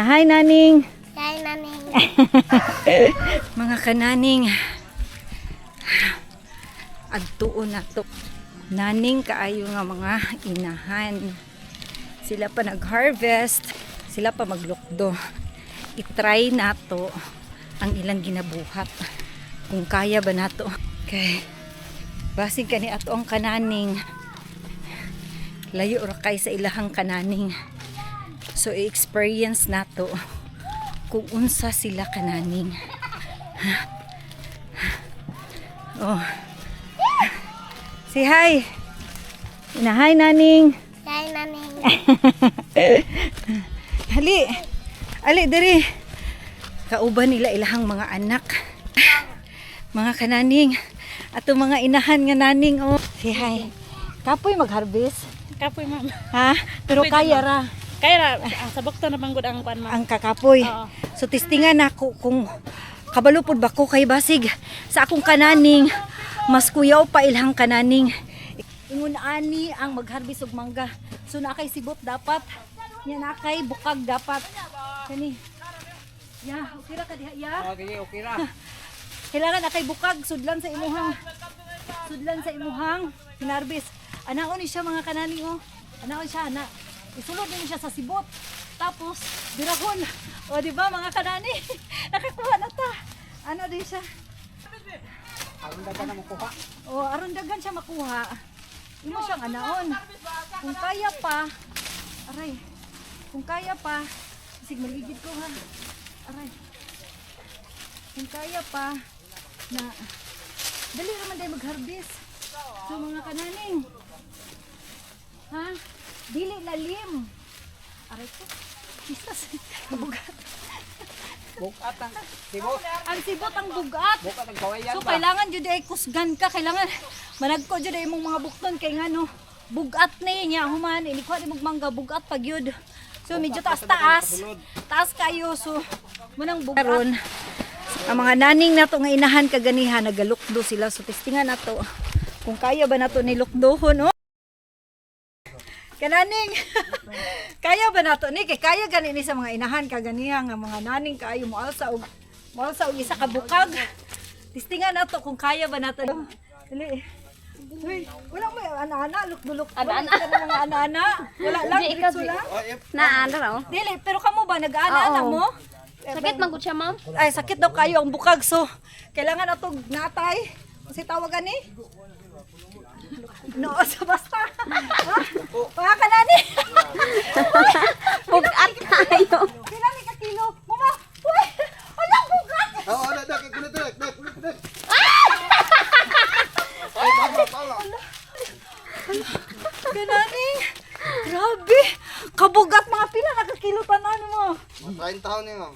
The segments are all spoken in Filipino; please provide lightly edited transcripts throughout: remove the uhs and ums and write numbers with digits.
Inahay naning. Hi, naning. Mga kananing. Adtuon na to. Naning kaayo nga mga inahan. Sila pa nag-harvest. Sila pa maglukdo. I-try na to ang ilang ginabuhat. Kung kaya ba na to. Okay. Basig kani ato ang kananing. Layo ra kay sa ilahang kananing. So i-experience na to kung unsa sila kananing. Oh. Say hi. Inahay naning. Hi, naning. Hali. Ali diri. Kauban nila ilahang mga anak. Mga kananing. Ato mga inahan nga naning. Oh. Say hi. Kapoy mag-harvest. Kapoy, ma'am. Ha? Pero Kapoy kaya din, ra. Kaya ra, sa bukto na banggod ang pan, ma'am. Ang kakapoy. Oo. So testingan ako kung kabalupod ba ko kay basig sa akong kananing mas kuyaw pa ilhang kananing. Ingon ani ang mag-harvest og mangga. So na kay sibot dapat. Nya na kay bukag dapat. Kani. Ya, okay ra ka diha ya. Okay ra. Kailangan na kay bukag sudlan sa imuhang. Sudlan sa imuhang hinarbis. Anaon ni siya mga kananing oh. Anaon siya ana. Isulod niyo siya sa sibot. Tapos dirahon. O di ba mga kanani? Nakakuha na ta. Ano din siya? Aron dagan na makuha. O aron dagan siya makuha. Imo siyang anaon. Kung kaya pa. Aray. Kung kaya pa. Sig maligid ko ha. Aray. Kung kaya pa na dali naman tayo mag-harvest. So mga kananing. Ha? Dili lalim. Aray ko. Jesus. Bugat. Bukat ang sibot. Ang sibot ang bugat. Bukat ang kawayan So ba? kailangan jud ay kusgan ka, kailangan managko jud ay imong mga bukton kay ngano bugat ni niya human ilikwa ni mangga bugat pag yun. So medyo taas-taas. Taas kayo so munang bugat. Karon ang mga naning nato nga inahan kaganihan nagalukdo sila so testingan nato kung kaya ba nato nilukdohon oh. Kananing kaya ba nato ni kay kaya gani ni sa mga inahan kaganihan nga mga naning kaayo mo alsa og isa ka bukag. Testingan nato kung kaya ba nato. Dali. Uy, wala may ana-ana lukdulok. Ana-ana mga ana-ana. Wala lang diretso lang. Naana raw. Dili, pero kamo ba nag-ana-ana Oo. mo? Sakit man gud siya, ma'am. Ay, sakit daw kayo ang bukag so kailangan nato natay. Kasi tawagan ni. No, sa basta. Ha? Mga kanani. Bugat tayo. Pila ni ka kilo? Mama. Uy, ala bugat. Oo, na dak kulit dak kulit. Kanani. Grabe. Kabugat mga pila nakakilo tanan mo. 30 taon ni ma'am.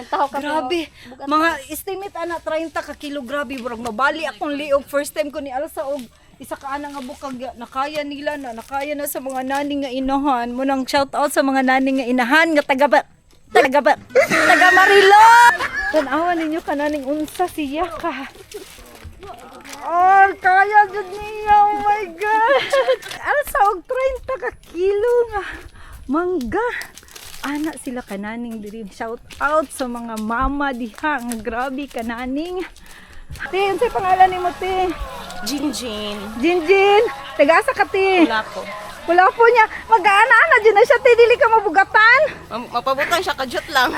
Taho ka. Grabe. Mga estimate ana 30 ka kilo grabe burang mabali akong liog first time ko ni alsa og isa ka ana nga bukag nakaya nila na nakaya na sa mga naning nga inahan mo nang shout out sa mga naning nga inahan nga taga Marilon. Tan-awan ninyo kananing unsa siya ka. Oh, kaya jud niya. Oh my god. Alsa og 30 ka kilo nga mangga. Ana sila kananing diri. Shout out sa mga mama diha nga grabe kananing. Te, unsay pangalan nimo te? Jinjin. Jinjin, taga-asa ka te? Wala ko. Wala po niya. Mag-aana-ana dyan na siya te, dili ka mabugatan. Mapabutan siya, kadyot lang.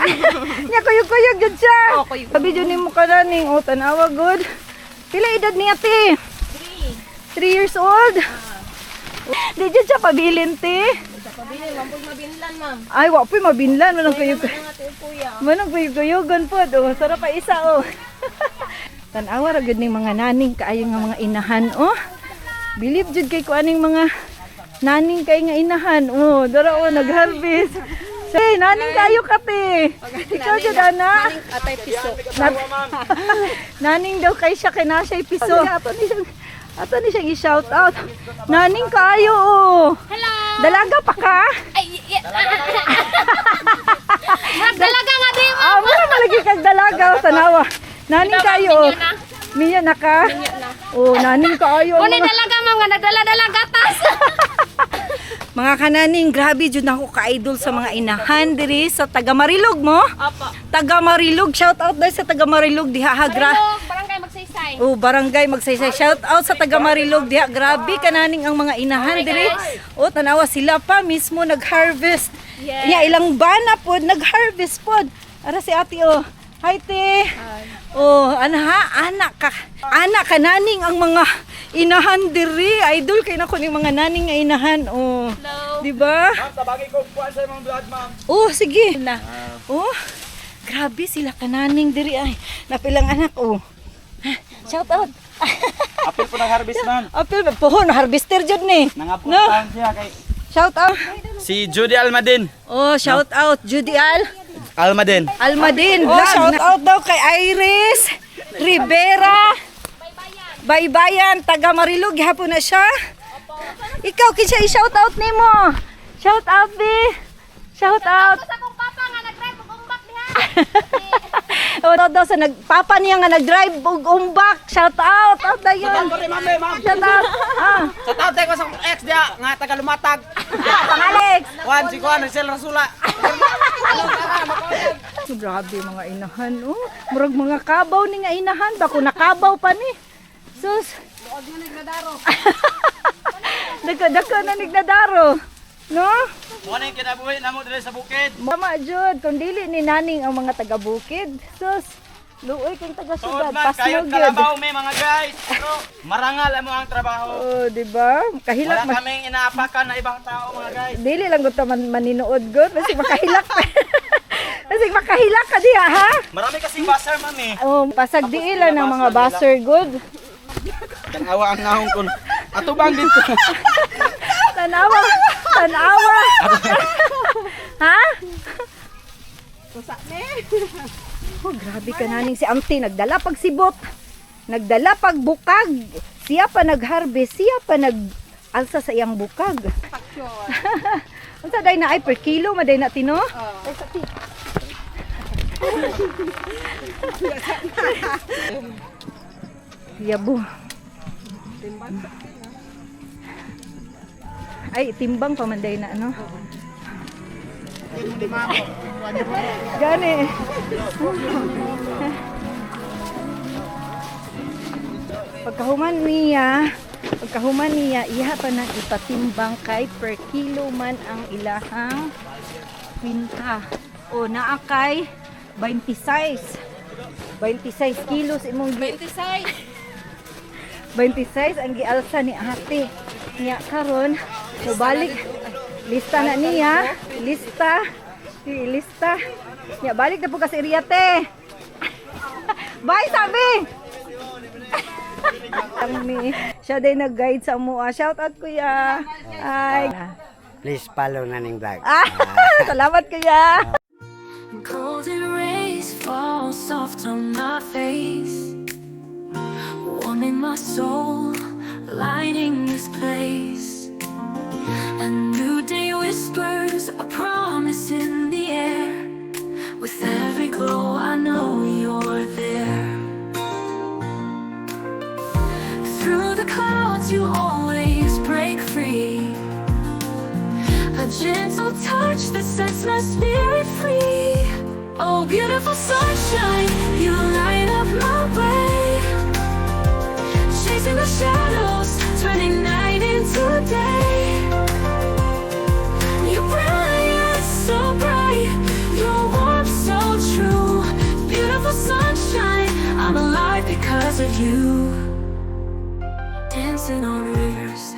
Nya kuyog-kuyog dyan siya. Oo, kuyog. Sabi dyan nimo kananing. O, tanawa good. Pila edad niya te? 3 years old. Di dyan siya pabilin te. Pabili, mampog mabinlan, ma'am. Ay, wapoy mabinlan. Manang kuyog. Ang ate kuya. Manang kuyog-kuyogan po. O, sarap pa isa o. Tanawa ra gud ning mga naning kaayo nga mga inahan oh. Believe jud kay ko aning mga naning kay nga inahan. Oh, dara oh nag-harvest. Say, naning kayo kate. Ikaw jud ana. Atay piso. Naning daw kay siya kay na siya piso. Ato ni siyang i-shout out. Naning kayo oh. Hello. Dalaga pa ka? Ay, dalaga nga din. Ah, wala malagi kag dalaga oh, tanawa. Naning kayo. Minya na ka? Oh, naning kayo. Kunin dalaga mga nagdala-dala gatas. Mga kananing, grabe jud ako ka-idol sa mga inahan diri sa taga Marilog mo. Apa. Taga Marilog, shout out dahil sa taga Marilog diha ha. Marilog, barangay magsaysay. Oh, barangay magsaysay. Shout out sa taga Marilog diha. Grabe kananing ang mga inahan diri. Oh, tanawa sila pa mismo nag-harvest. Yes. Nya ilang bana pod nag-harvest pod. Ara si ate oh. Hi te. Oh, anak kananing ang mga inahan diri. Idol kay nako ning mga naning nga inahan. Oh. Hello. Di ba? Ma'am, tabagay ko kuan sa imong vlog, ma'am. Oh, sige na. Oh. Grabe sila kananing diri ay. Napilang anak oh. Shout out. Apil po ng harvest, ma'am. Apil pohon harvester jud ni. Nangapon No. siya kay Shout out. si Judy Almadin. Oh, shout out Judy Almadin. Almadin. Oh, shout out daw kay Iris Rivera. Baybayan, taga Marilog gihapon na siya. Ikaw kinsa i-shout out nimo? Shout out be. Shout out. Sa kong papa nga nag-drive og umbak diha. O daw sa nagpapa niya nga nag-drive og umbak. Shout out. Out dayon. Ma'am. Shout out. Ah, Sa tawag ko sa ex dia nga taga lumatag. Pang Alex. Juan si Juan Sel Rasula. Grabe mga inahan. Oh, murag mga kabaw ni nga inahan. Bako nakabaw pa ni. Sus. Dako na nignadaro. No? Mo na kinabuhi namo diri sa bukid. Mama Jud, kung dili ni naning ang mga taga-bukid. Sus. Luoy kung taga-syudad. Tuod man kayo Pasnog yun. kalabaw may mga guys. Pero marangal mo ang trabaho. Oh, di ba? Kahilak Wala kaming inaapakan na ibang tao mga guys. Dili lang gud ta maninood gud. Kasi makahilak pa. Kasi makahilak ka diha ha. Marami kasing basar, mami. Oh, pasag diila ng mga baser good. Tanawa ang nahong kun. Atubang dito. Tanawa. Tanawa. Ha? Oh, grabe ka naning si Auntie. Nagdala pag sibot. Nagdala pag bukag. Siya pa nag-harvest. Siya pa nag-alsa sa iyang bukag. Unsa day na ay per kilo maday na tino? Yabo. Ay, timbang pamanday na ano? Gani. Pagkahuman niya, iya pa na ipatimbang kay per kilo man ang ilahang pinta. O naa kay 26. 26 kilos imong 26. 26 ang gialsa ni ate. Niya karon so balik lista na niya, lista. Niya balik na po kasi Riate. Bye sabi. Kami siya din nag-guide sa mua. Shout out kuya. Ay. Please follow Naning Vlog. Salamat kuya. Golden rays fall soft on my face, warming my soul, lighting this place. A new day whispers a promise in the air. With every glow I know you're there. Through the clouds you always break free, a gentle touch that sets my spirit free. Oh, beautiful sunshine, you light up my way, chasing the shadows, turning night into day. Your brilliance so bright, your warmth so true. Beautiful sunshine, I'm alive because of you. Dancing on rivers,